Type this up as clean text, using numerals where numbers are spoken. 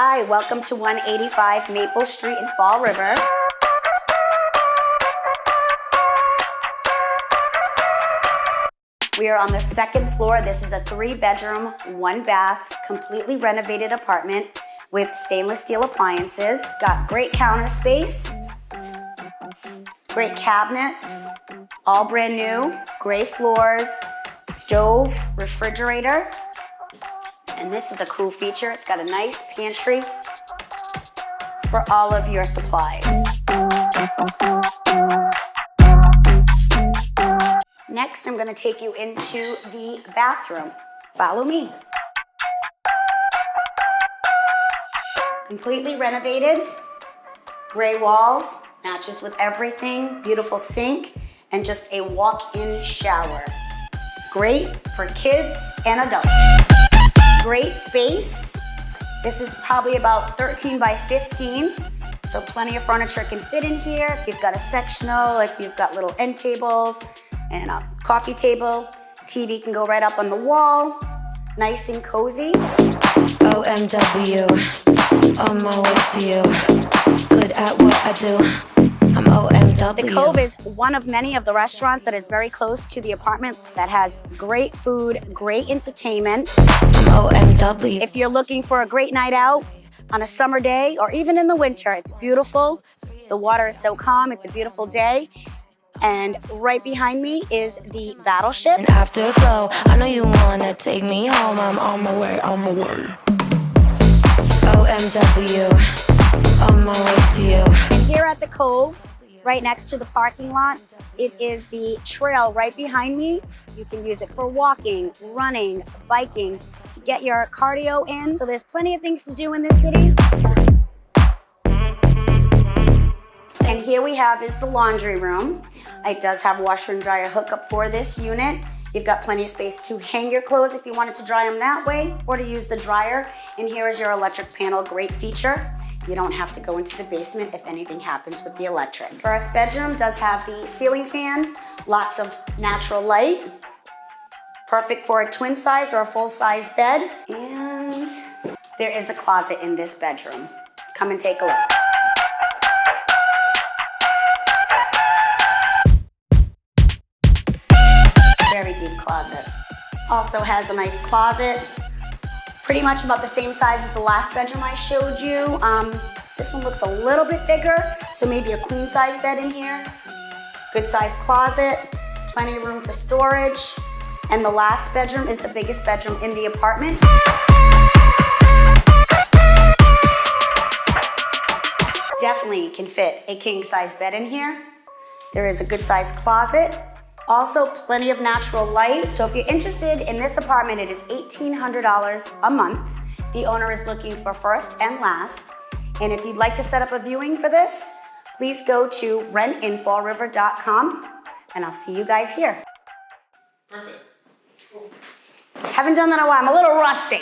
Hi, welcome to 185 Maple Street in Fall River. We are on the second floor. This is a 3-bedroom, 1-bath, completely renovated apartment with stainless steel appliances. Got great counter space, great cabinets, all brand new, gray floors, stove, refrigerator. And this is a cool feature. It's got a nice pantry for all of your supplies. Next, I'm gonna take you into the bathroom. Follow me. Completely renovated, gray walls, matches with everything, beautiful sink, and just a walk-in shower. Great for kids and adults. Great space. This is probably about 13 by 15, so plenty of furniture can fit in here. If you've got a sectional, if you've got little end tables and a coffee table, TV can go right up on the wall. Nice and cozy. OMW, on my way to you. Good at what I do. I'm OMW. The Cove is one of many of the restaurants that is very close to the apartment that has great food, great entertainment. I'm OMW. If you're looking for a great night out on a summer day or even in the winter, it's beautiful. The water is so calm, it's a beautiful day. And right behind me is the Battleship. And afterglow, I know you wanna take me home. I'm on my way, on my way. OMW, on my way to you. And here at the Cove, right next to the parking lot, it is the trail right behind me. You can use it for walking, running, biking, to get your cardio in. So there's plenty of things to do in this city. And here we have is the laundry room. It does have washer and dryer hookup for this unit. You've got plenty of space to hang your clothes if you wanted to dry them that way or to use the dryer. And here is your electric panel, great feature. You don't have to go into the basement if anything happens with the electric. First bedroom does have the ceiling fan, lots of natural light. Perfect for a twin size or a full size bed. And there is a closet in this bedroom. Come and take a look. Very deep closet. Also has a nice closet. Pretty much about the same size as the last bedroom I showed you. This one looks a little bit bigger, so maybe a queen size bed in here. Good size closet, plenty of room for storage. And the last bedroom is the biggest bedroom in the apartment. Definitely can fit a king size bed in here. There is a good size closet. Also, plenty of natural light. So if you're interested in this apartment, it is $1,800 a month. The owner is looking for first and last. And if you'd like to set up a viewing for this, please go to rentinfallriver.com and I'll see you guys here. Perfect. Haven't done that in a while. I'm a little rusty.